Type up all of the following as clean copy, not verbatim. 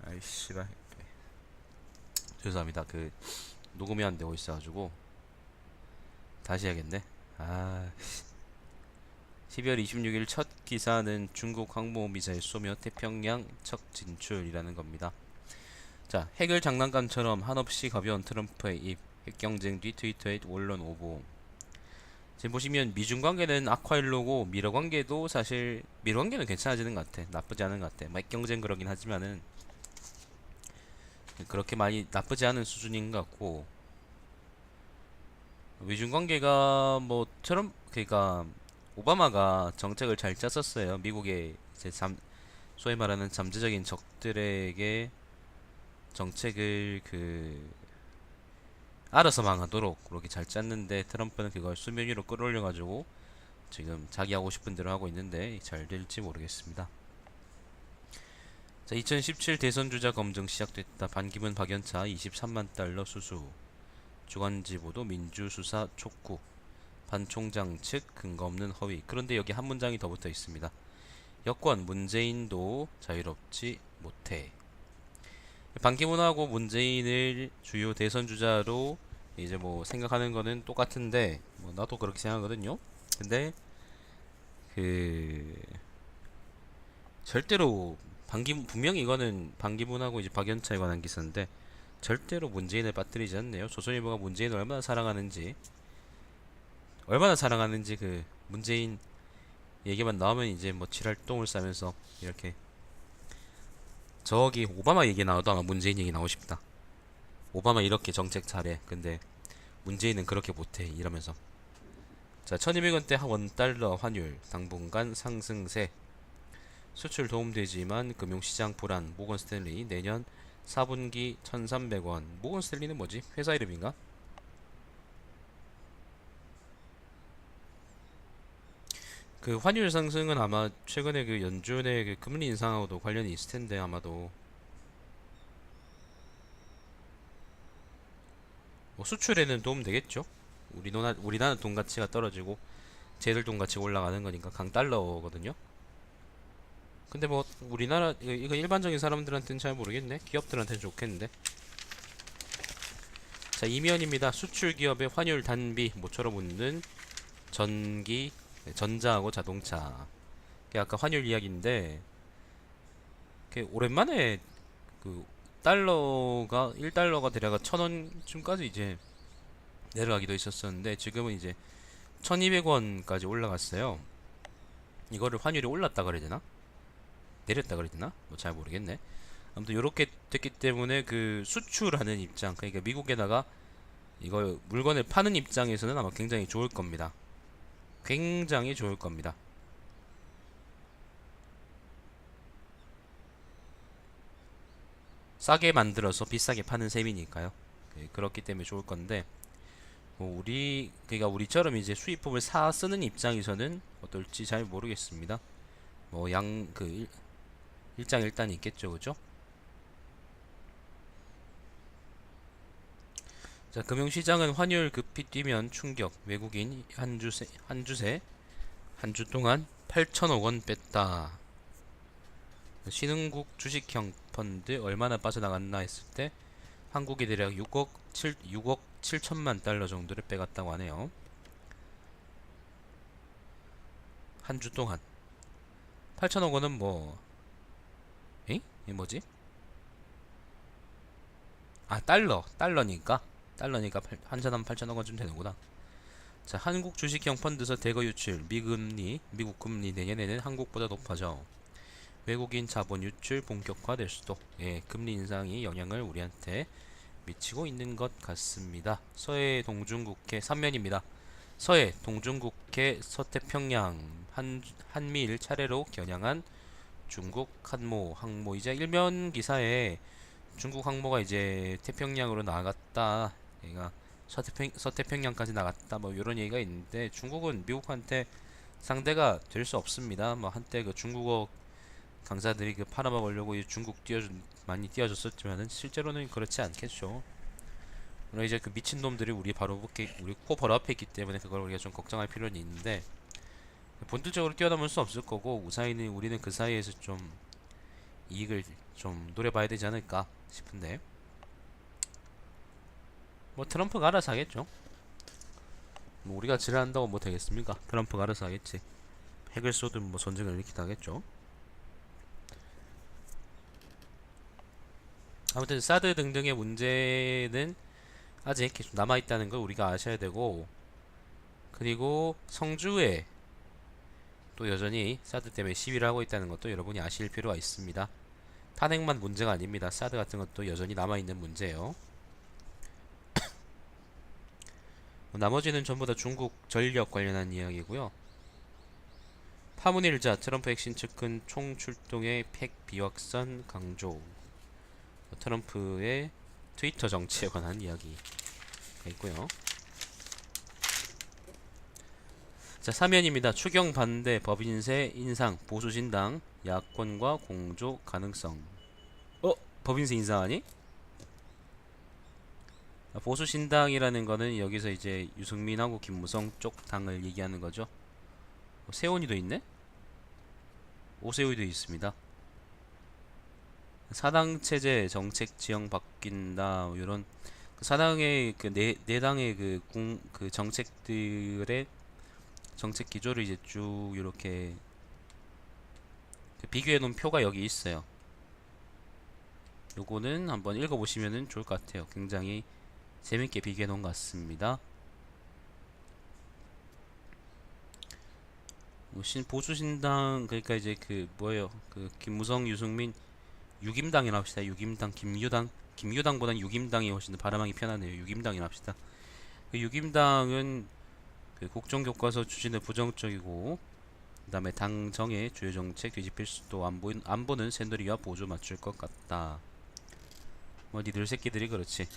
아이 씨발. 죄송합니다. 그 녹음이 안 되고 있어가지고 다시 해야겠네. 아, 12월 26일 첫 기사는 중국 항모 미사일 쏘며 태평양 첫 진출이라는 겁니다. 자, 핵을 장난감처럼 한없이 가벼운 트럼프의 입. 핵 경쟁 뒤 트위터에 원론 오보. 지금 보시면 미중 관계는 악화일로고 미러 관계도 사실 미러 관계는 괜찮아지는 것 같아. 나쁘지 않은 것 같아. 핵 경쟁 그러긴 하지만은 그렇게 많이 나쁘지 않은 수준인 것 같고, 미중 관계가 뭐처럼 그러니까 오바마가 정책을 잘 짰었어요. 미국의 이제 소위 말하는 잠재적인 적들에게 정책을 알아서 망하도록 그렇게 잘 짰는데, 트럼프는 그걸 수면 위로 끌어올려 가지고 지금 자기 하고 싶은 대로 하고 있는데 잘 될지 모르겠습니다. 자, 2017 대선 주자 검증 시작됐다. 반기문 박연차 23만 달러 수수. 주간지 보도 민주수사 촉구. 반 총장 측 근거 없는 허위. 그런데 여기 한 문장이 더 붙어 있습니다. 여권 문재인도 자유롭지 못해. 반기문하고 문재인을 주요 대선 주자로 이제 뭐 생각하는 거는 똑같은데, 뭐 나도 그렇게 생각하거든요. 근데 그 절대로 분명히 이거는 반기문하고 이제 박연차에 관한 기사인데 절대로 문재인을 빠뜨리지 않네요. 조선일보가 문재인을 얼마나 사랑하는지 그 문재인 얘기만 나오면 이제 뭐 칠할똥을 싸면서 이렇게, 저기 오바마 얘기 나와도 아마 문재인 얘기 나오고 싶다. 오바마 이렇게 정책 잘해. 근데 문재인은 그렇게 못해. 이러면서. 자, 1200원대 원달러 환율 당분간 상승세. 수출 도움되지만 금융시장 불안. 모건 스탠리 내년 4분기 1300원. 모건 스탠리는 뭐지? 회사 이름인가? 그 환율 상승은 아마 최근에 그 연준의 그 금리 인상하고도 관련이 있을 텐데, 아마도 뭐 수출에는 도움 되겠죠. 우리나라 돈 가치가 떨어지고 쟤들 돈 가치가 올라가는 거니까 강달러거든요. 근데 뭐 우리나라 이거 일반적인 사람들한테는 잘 모르겠네. 기업들한테는 좋겠는데. 자, 이면입니다. 수출 기업의 환율 단비 모처럼 웃는 전기, 전자하고 자동차. 아까 환율 이야기인데, 오랜만에 그 달러가 1달러가 대략 1,000원쯤까지 이제 내려가기도 있었었는데, 지금은 이제 1,200원까지 올라갔어요. 이거를 환율이 올랐다 그래야 되나? 내렸다 그래야 되나? 뭐 잘 모르겠네. 아무튼 이렇게 됐기 때문에 그 수출하는 입장, 그러니까 미국에다가 이거 물건을 파는 입장에서는 아마 굉장히 좋을 겁니다. 굉장히 좋을 겁니다. 싸게 만들어서 비싸게 파는 셈이니까요. 그렇기 때문에 좋을 건데, 뭐 그러니까 우리처럼 이제 수입품을 사 쓰는 입장에서는 어떨지 잘 모르겠습니다. 뭐 일장일단이 있겠죠, 그죠? 자, 금융시장은 환율 급히 뛰면 충격. 외국인 한 주 동안 8천억 원 뺐다. 신흥국 주식형 펀드 얼마나 빠져나갔나 했을 때 한국이 대략 6억 7천만 달러 정도를 빼갔다고 하네요. 한 주 동안 8천억 원은 뭐, 에? 이 뭐지? 아, 달러니까 한 사람 8천억 원쯤 되는구나. 자, 한국 주식형 펀드서 대거 유출, 미국 금리 내년에는 한국보다 높아져. 외국인 자본 유출 본격화될 수도. 예, 금리 인상이 영향을 우리한테 미치고 있는 것 같습니다. 서해 동중국해 3면입니다. 서해 동중국해 서태평양 한미일 차례로 겨냥한 중국 항모이자 일면 기사에 중국 항모가 이제 태평양으로 나갔다. 얘가 서태평양까지 나갔다. 뭐 이런 얘기가 있는데, 중국은 미국한테 상대가 될 수 없습니다. 뭐 한때 그 중국어 강사들이 그 팔아먹으려고 많이 띄워줬었지만은 실제로는 그렇지 않겠죠. 물론 이제 그 미친놈들이 우리 코 바로 앞에 있기 때문에 그걸 우리가 좀 걱정할 필요는 있는데, 본질적으로 뛰어넘을 수 없을 거고, 우리는 그 사이에서 좀 이익을 좀 노려봐야 되지 않을까 싶은데, 뭐 트럼프가 알아서 하겠죠. 뭐 우리가 지랄한다고 뭐 되겠습니까? 트럼프가 알아서 하겠지. 핵을 쏘든 뭐 전쟁을 일으키다 하겠죠. 아무튼 사드 등등의 문제는 아직 계속 남아있다는 걸 우리가 아셔야 되고, 그리고 성주에 또 여전히 사드 때문에 시위를 하고 있다는 것도 여러분이 아실 필요가 있습니다. 탄핵만 문제가 아닙니다. 사드 같은 것도 여전히 남아있는 문제예요. 나머지는 전부 다 중국 전력 관련한 이야기고요. 파문일자 트럼프 핵심 측근 총출동의 핵 비확산 강조. 트럼프의 트위터 정치에 관한 이야기가 있고요. 자, 사면입니다. 추경 반대 법인세 인상 보수신당 야권과 공조 가능성. 법인세 인상하니? 보수신당이라는 거는 여기서 이제 유승민하고 김무성 쪽 당을 얘기하는 거죠. 세훈이도 있네? 오세훈이도 있습니다. 사당 체제 정책 지형 바뀐다 이런 사당의 그 네 당의 그 정책들의 정책 기조를 이제 쭉 이렇게 비교해 놓은 표가 여기 있어요. 요거는 한번 읽어보시면 좋을 것 같아요. 굉장히 재밌게 비교해 놓은 것 같습니다. 보수신당 그러니까 이제 그 뭐예요? 그 김무성, 유승민, 유김당이라 합시다. 유김당, 김유당보단 유김당이 훨씬 더 발음하기 편하네요. 유김당이라 합시다. 그 유김당은 그 국정교과서 추진에 부정적이고, 그 다음에 당정의 주요 정책 뒤집힐 수도 안보는 새누리와 보조 맞출 것 같다. 뭐 니들 새끼들이 그렇지.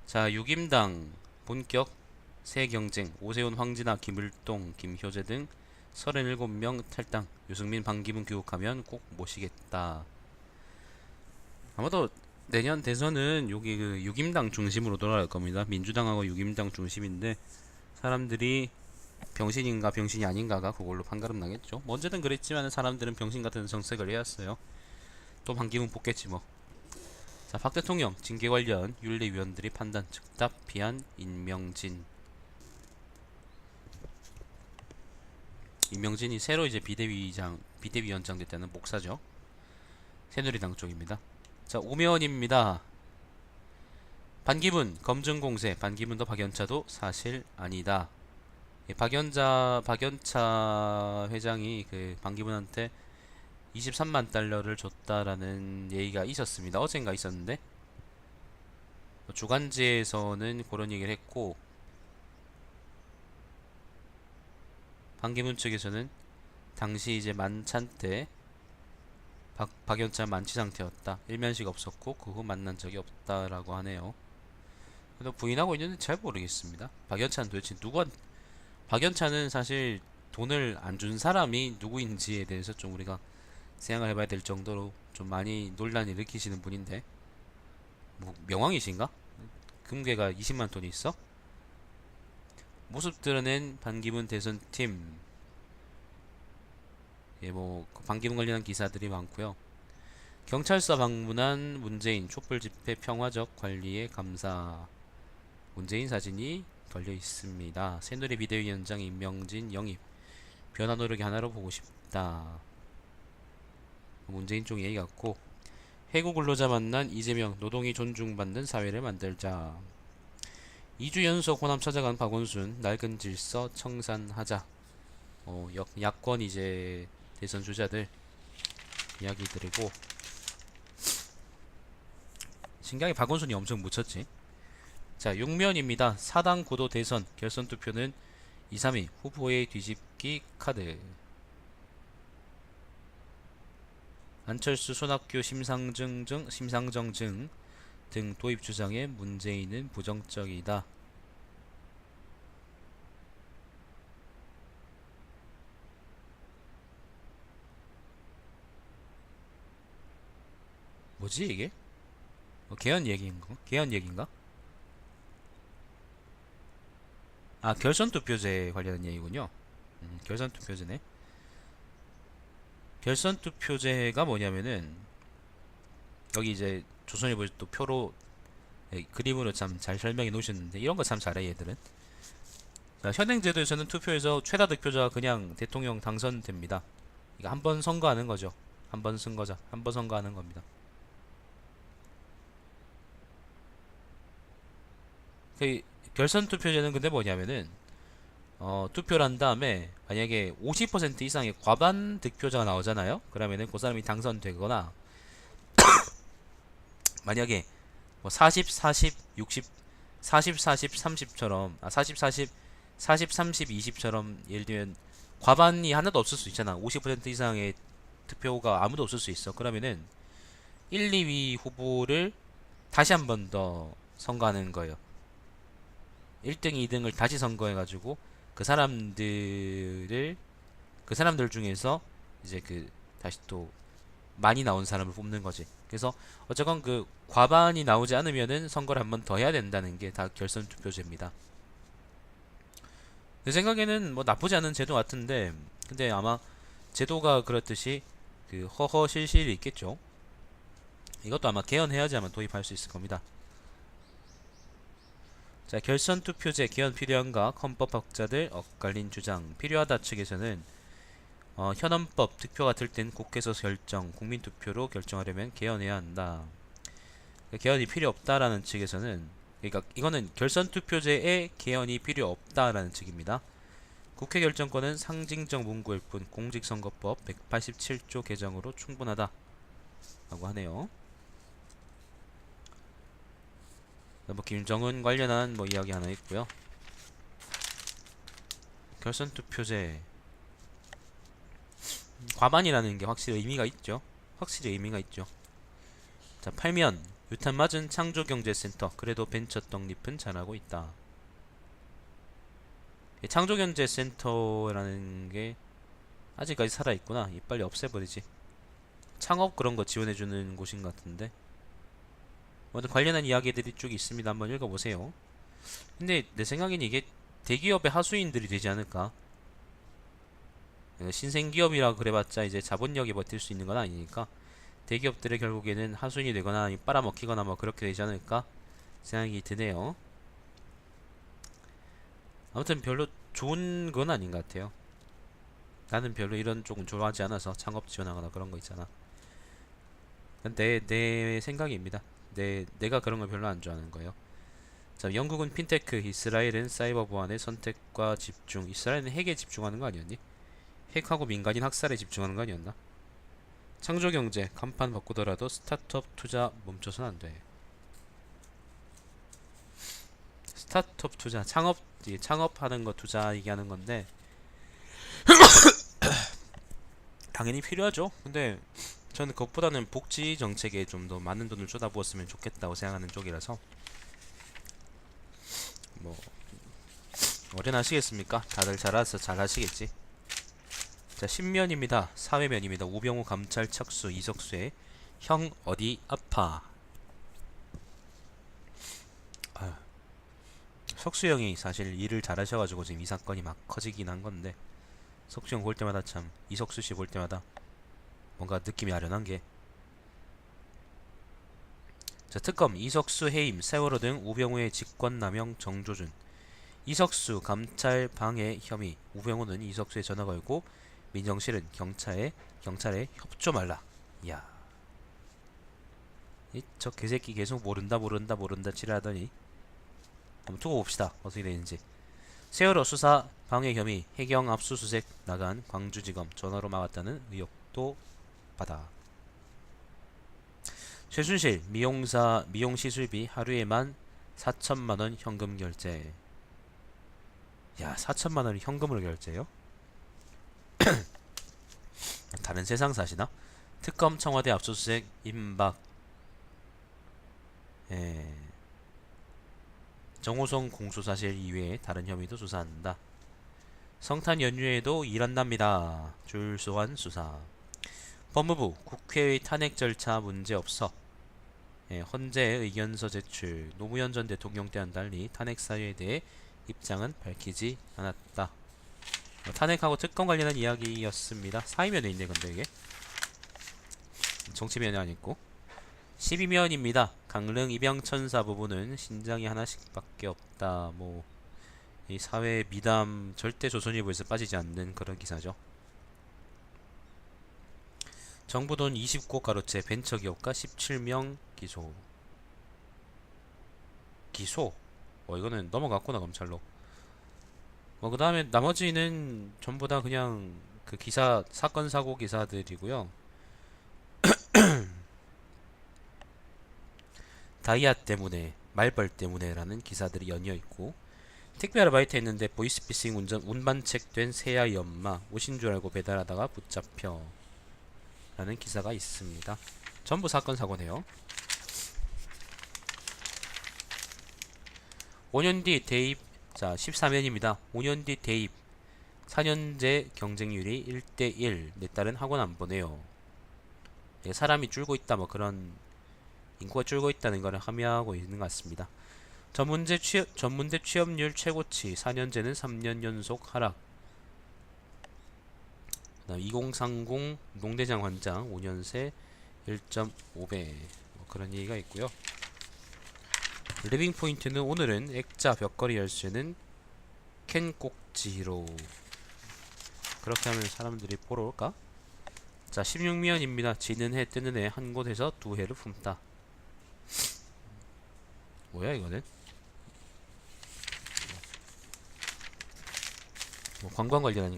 자, 유김당 본격 새 경쟁. 오세훈, 황진아, 김을동, 김효재 등 37명 탈당. 유승민, 반기문 교육하면 꼭 모시겠다. 아마도 내년 대선은 여기 그 유김당 중심으로 돌아갈 겁니다. 민주당하고 유김당 중심인데 사람들이 병신인가 병신이 아닌가가 그걸로 판가름 나겠죠. 뭐 언제든 그랬지만 사람들은 병신 같은 정책을 해왔어요. 또 반기문 뽑겠지 뭐. 자, 박 대통령 징계 관련 윤리위원들이 판단 즉답 피한 임명진이 새로 이제 비대위원장 됐다는 목사죠. 새누리당 쪽입니다. 자, 오면입니다. 반기문 검증 공세. 반기문도 박연차도 사실 아니다. 박연차 회장이 그 반기문한테 23만 달러를 줬다라는 얘기가 있었습니다. 어젠가 있었는데 주간지에서는 그런 얘기를 했고, 반기문 측에서는 당시 이제 만찬 때 박연차 만취 상태였다. 일면식 없었고 그 후 만난 적이 없다라고 하네요. 그래도 부인하고 있는데 잘 모르겠습니다. 박연차는 도대체 박연차는 사실 돈을 안 준 사람이 누구인지에 대해서 좀 우리가 생각을 해봐야 될 정도로 좀 많이 논란을 일으키시는 분인데, 뭐 명왕이신가? 금괴가 20만 돈이 있어? 모습 드러낸 반기문 대선팀. 예, 뭐 반기문 관련한 기사들이 많고요. 경찰서 방문한 문재인 촛불 집회 평화적 관리에 감사. 문재인 사진이 걸려 있습니다. 새누리 비대위원장 임명진 영입. 변화 노력이 하나로 보고 싶다. 문재인 쪽 얘기 같고, 해고 근로자 만난 이재명 노동이 존중받는 사회를 만들자. 2주 연속 호남 찾아간 박원순 낡은 질서 청산하자. 야권 이제 대선 주자들 이야기 드리고, 신기하게 박원순이 엄청 묻혔지. 자, 6면입니다. 사당 구도 대선 결선 투표는 2, 3위 후보의 뒤집기 카드. 안철수, 손학규 심상정증 등 도입 주장에 문재인은 부정적이다. 뭐지 이게? 개헌 얘기인가? 개헌 얘기인가? 아, 결선 투표제 관련한 얘기군요. 결선 투표제네. 결선 투표제가 뭐냐면은 여기 이제 조선일보 또 표로 그림으로 참 잘 설명해 놓으셨는데 이런 거 참 잘해 얘들은. 자, 현행 제도에서는 투표에서 최다 득표자가 그냥 대통령 당선됩니다. 이거 한 번 선거하는 거죠. 한 번 선거자, 한 번 선거하는 겁니다. 그 결선 투표제는 근데 뭐냐면은 투표를 한 다음에 만약에 50% 이상의 과반 득표자가 나오잖아요. 그러면은 그 사람이 당선되거나 만약에 뭐 40, 40, 60, 40, 40, 30처럼 40, 40, 40, 30, 20처럼 예를 들면 과반이 하나도 없을 수 있잖아. 50% 이상의 득표가 아무도 없을 수 있어. 그러면은 1, 2위 후보를 다시 한 번 더 선거하는 거예요. 1등, 2등을 다시 선거해가지고 그 사람들을 그 사람들 중에서 이제 그 다시 또 많이 나온 사람을 뽑는 거지. 그래서 어쨌건 그 과반이 나오지 않으면은 선거를 한 번 더 해야 된다는 게 다 결선 투표제입니다. 내 생각에는 뭐 나쁘지 않은 제도 같은데 근데 아마 제도가 그렇듯이 그 허허실실이 있겠죠. 이것도 아마 개헌해야지만 도입할 수 있을 겁니다. 자, 결선 투표제 개헌 필요한가? 헌법학자들 엇갈린 주장. 필요하다 측에서는 현헌법 득표가 될 땐 국회에서 결정, 국민투표로 결정하려면 개헌해야 한다. 개헌이 필요 없다라는 측에서는 그러니까 이거는 결선 투표제에 개헌이 필요 없다라는 측입니다. 국회 결정권은 상징적 문구일 뿐 공직선거법 187조 개정으로 충분하다 라고 하네요. 뭐 김정은 관련한 뭐 이야기 하나 있고요. 결선 투표제 과반이라는 게 확실히 의미가 있죠. 확실히 의미가 있죠. 자, 8면 유탄 맞은 창조경제센터 그래도 벤처 떡잎은 잘하고 있다. 창조경제센터라는 게 아직까지 살아있구나. 빨리 없애버리지. 창업 그런 거 지원해주는 곳인 것 같은데. 아무튼 관련한 이야기들이 쭉 있습니다. 한번 읽어보세요. 근데 내 생각엔 이게 대기업의 하수인들이 되지 않을까? 신생기업이라 그래봤자 이제 자본력이 버틸 수 있는 건 아니니까 대기업들의 결국에는 하수인이 되거나 빨아먹히거나 뭐 그렇게 되지 않을까 생각이 드네요. 아무튼 별로 좋은 건 아닌 것 같아요. 나는 별로 이런 쪽은 좋아하지 않아서 창업 지원하거나 그런 거 있잖아. 내 생각입니다. 내가 그런 걸 별로 안 좋아하는 거예요. 자, 영국은 핀테크, 이스라엘은 사이버 보안의 선택과 집중. 이스라엘은 핵에 집중하는 거 아니었니? 핵하고 민간인 학살에 집중하는 거 아니었나? 창조경제, 간판 바꾸더라도 스타트업 투자 멈춰서는 안 돼. 스타트업 투자, 창업하는 거 투자 얘기하는 건데 당연히 필요하죠. 근데 저는 그것보다는 복지 정책에 좀 더 많은 돈을 쏟아부었으면 좋겠다고 생각하는 쪽이라서 뭐 어련하시겠습니까? 다들 잘 알아서 잘 하시겠지. 자, 10면입니다. 사회면입니다. 우병우 감찰 착수 이석수의 형 어디 아파. 아유, 석수 형이 사실 일을 잘하셔가지고 지금 이 사건이 막 커지긴 한 건데 석수 형 볼 때마다 참 이석수 씨 볼 때마다 뭔가 느낌이 아련한 게. 자, 특검 이석수 해임 세월호 등 우병우의 직권남용 정조준. 이석수 감찰 방해 혐의. 우병우는 이석수에 전화 걸고 민정실은 경찰에 협조 말라. 이야, 저 개새끼 계속 모른다 칠하더니 한번 두고 봅시다. 어떻게 되는지. 세월호 수사 방해 혐의 해경 압수수색 나간 광주지검 전화로 막았다는 의혹도 받아. 최순실 미용 시술비 하루에만 4천만원 현금 결제. 야, 4천만원을 현금으로 결제요? 다른 세상 사시나? 특검 청와대 압수수색 임박. 정호성 공소사실 이외에 다른 혐의도 수사한다. 성탄 연휴에도 일한답니다. 줄소한 수사. 법무부 국회의 탄핵 절차 문제 없어. 헌재 의견서 제출. 노무현 전 대통령 때와는 달리 탄핵 사유에 대해 입장은 밝히지 않았다. 탄핵하고 특검 관련한 이야기였습니다. 사이면에 있네 근데 이게. 정치면이 아니고. 12면입니다. 강릉 입양천사 부부는 신장이 하나씩밖에 없다. 뭐 이 사회 미담 절대 조선일보에서 빠지지 않는 그런 기사죠. 정부 돈 20고 가로채 벤처기업가 17명 기소. 기소? 이거는 넘어갔구나 검찰로. 그 다음에 나머지는 전부 다 그냥 그 기사 사건 사고 기사들이고요. 다이아 때문에 말벌 때문에라는 기사들이 연이어 있고, 택배 아르바이트 했는데 보이스피싱 운반책 된 새아이 엄마 오신 줄 알고 배달하다가 붙잡혀 라는 기사가 있습니다. 전부 사건 사고네요. 5년 뒤 대입. 자 13년입니다. 5년 뒤 대입 4년제 경쟁률이 1대1. 내 딸은 학원 안 보내요. 사람이 줄고 있다, 뭐 그런 인구가 줄고 있다는 것을 함의하고 있는 것 같습니다. 전문대 취업률 최고치 4년제는 3년 연속 하락. 2030 농대장 환장 5년새 1.5배 뭐 그런 얘기가 있고요. 리빙 포인트는 오늘은 액자 벽걸이 열쇠는 캔 꼭지로. 그렇게 하면 사람들이 보러 올까? 자 16미연입니다. 지는 해 뜨는 해 한 곳에서 두 해를 품다. 뭐야 이거는? 뭐 관광 관련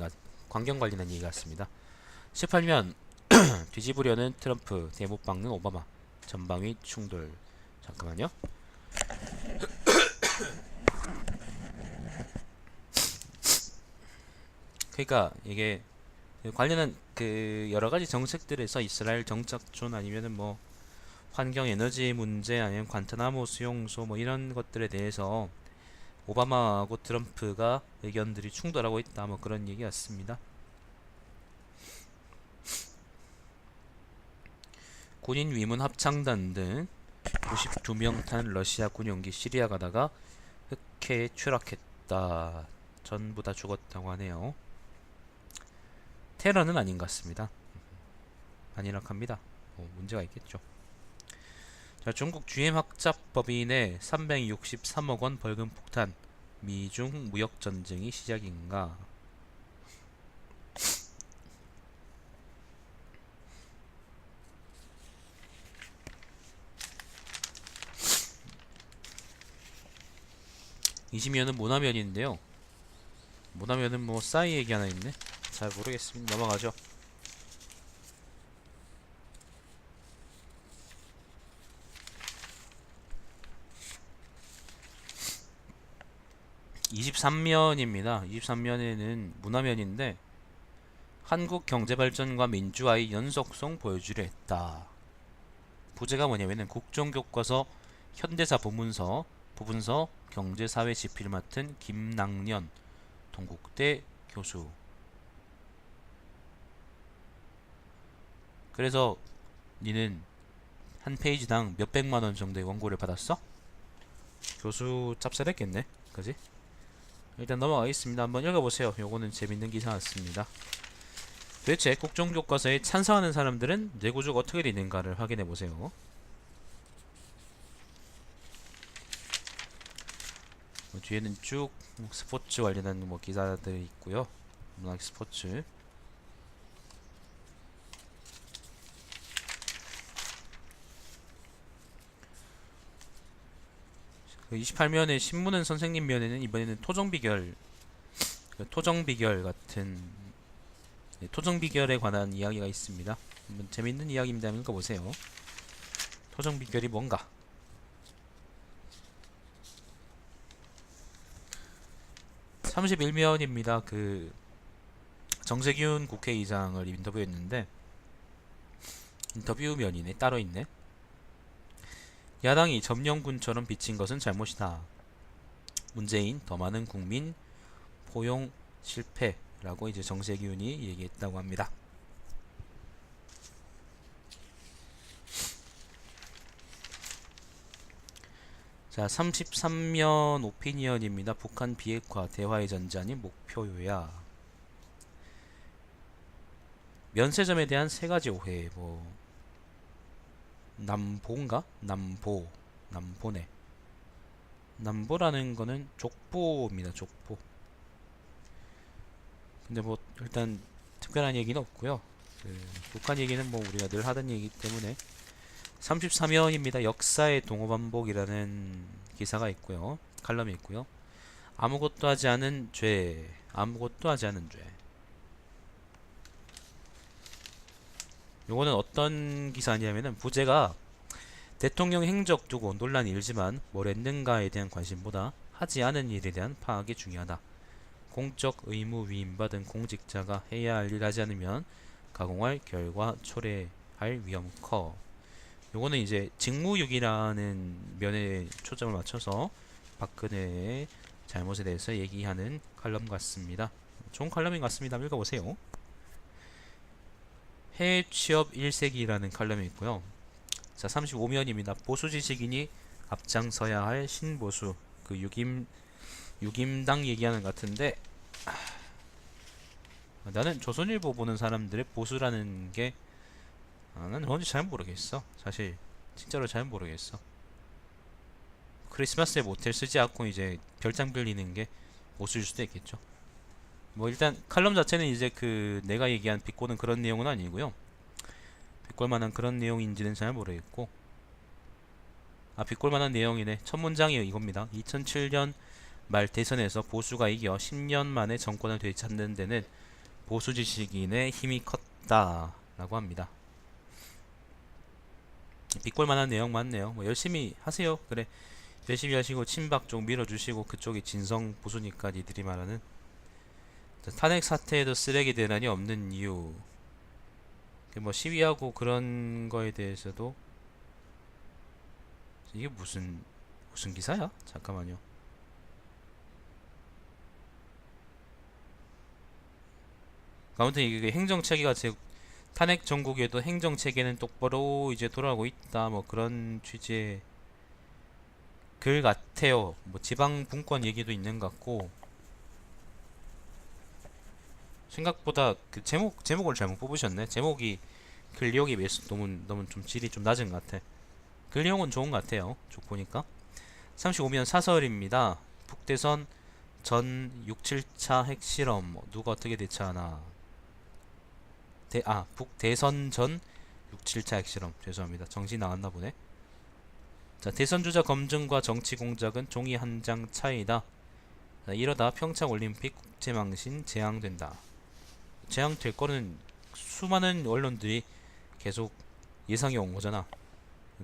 얘기 같습니다. 18면 뒤집으려는 트럼프, 대못 박는 오바마, 전방위 충돌. 잠깐만요. 그러니까 이게 관련한 그 여러 가지 정책들에서 이스라엘 정착촌 아니면은 뭐 환경 에너지 문제 아니면 관타나모 수용소 뭐 이런 것들에 대해서 오바마하고 트럼프가 의견들이 충돌하고 있다, 뭐 그런 얘기 같습니다. 군인 위문 합창단 등 92명 탄 러시아 군용기 시리아 가다가 흑해에 추락했다. 전부 다 죽었다고 하네요. 테러는 아닌 것 같습니다. 아니라 합니다. 문제가 있겠죠. 자, 중국 GM 학자법인의 363억 원 벌금 폭탄. 미중 무역 전쟁이 시작인가? 이시면은 모나면인데요. 모나면은 뭐 싸이 얘기 하나 있네. 잘 모르겠습니다. 넘어가죠. (23면입니다) 23면에는 문화면인데 한국 경제발전과 민주화의 연속성 보여주려 했다. 부제가 뭐냐면은 국정교과서 현대사 부문서 경제사회 지필 맡은 김낙년 동국대 교수. 그래서 니는 한 페이지당 몇백만원 정도의 원고를 받았어? 교수 짭짤했겠네, 그지? 일단 넘어가겠습니다. 한번 읽어보세요. 요거는 재밌는 기사 같습니다. 도대체 국정교과서에 찬성하는 사람들은 뇌구조가 어떻게 되는가를 확인해보세요. 뒤에는 쭉 스포츠 관련한 뭐 기사들이 있고요. 문학 스포츠. 그 28면의 신문은 선생님 면에는 이번에는 토정비결 같은 토정비결에 관한 이야기가 있습니다. 한번 재밌는 이야기입니다. 한번 읽어보세요. 토정비결이 뭔가? (31면입니다) 그 정세균 국회의장을 인터뷰했는데, 인터뷰면이네, 따로 있네. 야당이 점령군처럼 비친 것은 잘못이다. 문재인 더 많은 국민 포용 실패라고 이제 정세균이 얘기했다고 합니다. 자, 33면 오피니언입니다. 북한 비핵화 대화의 전자니 목표요야. 면세점에 대한 세 가지 오해. 뭐 남보인가? 남보네. 남보라는 거는 족보입니다. 족보. 근데 뭐 일단 특별한 얘기는 없고요. 북한 얘기는 뭐 우리가 늘 하던 얘기 때문에 33면입니다. 역사의 동호반복이라는 기사가 있고요. 칼럼이 있고요. 아무것도 하지 않은 죄. 아무것도 하지 않은 죄. 요거는 어떤 기사냐면은 부제가 대통령 행적 두고 논란이 일지만 뭘 했는가에 대한 관심보다 하지 않은 일에 대한 파악이 중요하다. 공적 의무 위임받은 공직자가 해야 할 일 하지 않으면 가공할 결과 초래할 위험 커. 요거는 이제 직무유기라는 면에 초점을 맞춰서 박근혜의 잘못에 대해서 얘기하는 칼럼 같습니다. 좋은 칼럼인 것 같습니다. 읽어보세요. 해외 취업 1세기라는 칼럼이 있고요. 자, 35면입니다. 보수 지식인이 앞장서야 할 신보수. 그 유김당 얘기하는 것 같은데, 나는 조선일보 보는 사람들의 보수라는 게 나는 뭔지 잘 모르겠어. 사실 진짜로 잘 모르겠어. 크리스마스에 모텔 쓰지 않고 이제 별장 빌리는 게 보수일 수도 있겠죠. 뭐 일단 칼럼 자체는 이제 그 내가 얘기한 비꼬는 그런 내용은 아니고요. 비꼴 만한 그런 내용인지는 잘 모르겠고, 비꼴 만한 내용이네. 첫 문장이 이겁니다. 2007년 말 대선에서 보수가 이겨 10년 만에 정권을 되찾는 데는 보수 지식인의 힘이 컸다 라고 합니다. 비꼴 만한 내용 맞네요. 뭐 열심히 하세요. 그래, 열심히 하시고 친박 쪽 밀어주시고, 그쪽이 진성 보수니까 니들이 말하는. 탄핵 사태에도 쓰레기 대란이 없는 이유, 뭐 시위하고 그런 거에 대해서도. 이게 무슨 기사야? 잠깐만요. 아무튼 이게 행정체계가 탄핵 전국에도 행정체계는 똑바로 이제 돌아가고 있다, 뭐 그런 취지의 글 같아요. 뭐 지방 분권 얘기도 있는 것 같고. 생각보다 그 제목을 잘못 뽑으셨네. 제목이 글 내용이 너무 좀 질이 좀 낮은 것 같아. 글 내용은 좋은 것 같아요. 쭉 보니까. 35면 사설입니다. 북대선 전 6, 7차 핵실험 누가 어떻게 대처하나. 북대선 전 6, 7차 핵실험. 죄송합니다. 정신 나갔나 보네. 자, 대선 주자 검증과 정치 공작은 종이 한 장 차이다. 자, 이러다 평창 올림픽 국제망신 재앙된다. 재앙될 거는 수많은 언론들이 계속 예상해 온 거잖아.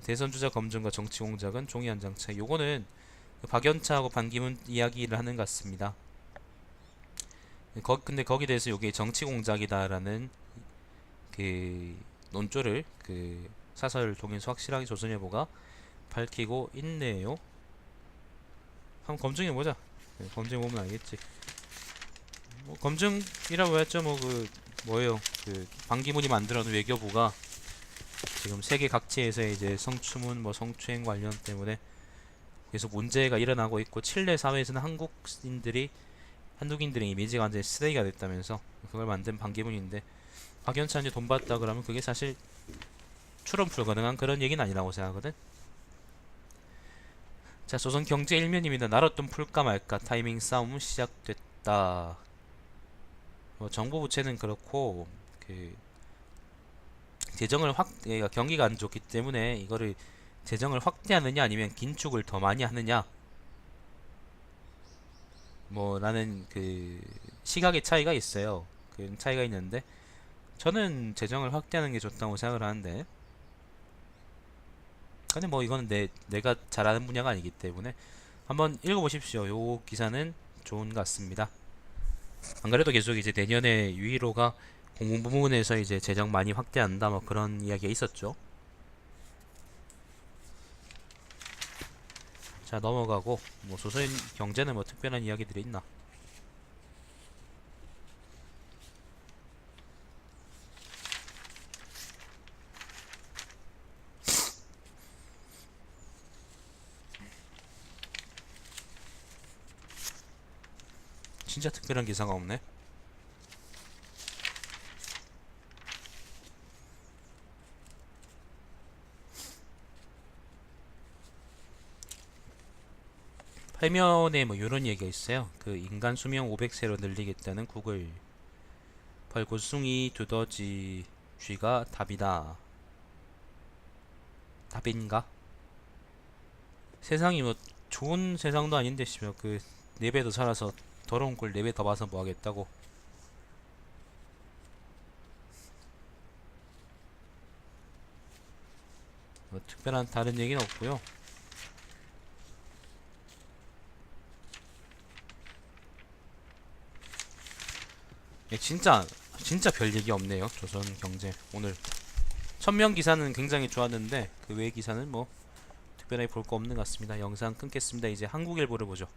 대선 주자 검증과 정치 공작은 종이 한 장 차이. 요거는 박연차하고 반기문 이야기를 하는 것 같습니다. 근데 거기에 대해서 요게 정치 공작이다라는 그 논조를 그 사설 통해서 확실하게 조선일보가 밝히고 있네요. 한번 검증해보자. 검증해보면 알겠지. 뭐 검증이라고 했죠. 뭐 뭐예요, 그 반기문이 만들어놓은 외교부가 지금 세계 각지에서 이제 성추문 뭐 성추행 관련 때문에 계속 문제가 일어나고 있고, 칠레 사회에서는 한국인들의 이미지가 완전히 쓰레기가 됐다면서 그걸 만든 반기문인데, 박연찬이 돈 받다 그러면 그게 사실 추론 불가능한 그런 얘기는 아니라고 생각하거든. 자, 조선경제 1면입니다. 나랏돈 풀까 말까 타이밍 싸움 시작됐다. 뭐 정부 부채는 그렇고 그 그러니까 경기가 안 좋기 때문에 이거를 재정을 확대하느냐 아니면 긴축을 더 많이 하느냐, 뭐라는 그 시각의 차이가 있어요. 그 차이가 있는데 저는 재정을 확대하는 게 좋다고 생각을 하는데, 근데 뭐 이거는 내가 잘하는 분야가 아니기 때문에 한번 읽어보십시오. 요 기사는 좋은 것 같습니다. 안 그래도 계속 이제 내년에 유일호가 공공 부문에서 이제 재정 많이 확대한다 뭐 그런 이야기가 있었죠. 자, 넘어가고, 뭐 조선 경제는 뭐 특별한 이야기들이 있나? 진짜 특별한 기사가 없네. 화면에 뭐 요런 얘기가 있어요. 그 인간 수명 500세로 늘리겠다는 구글 벌곶숭이 두더지 쥐가 답이다. 답인가? 세상이 뭐 좋은 세상도 아닌데 씨발 그 4배 더 살아서 더러운 꼴 4배 더 봐서 뭐 하겠다고. 뭐 특별한 다른 얘기는 없고요. 예, 진짜 별 얘기 없네요. 조선 경제 오늘 천명 기사는 굉장히 좋았는데 그 외 기사는 뭐 특별하게 볼 거 없는 것 같습니다. 영상 끊겠습니다. 이제 한국일보를 보죠.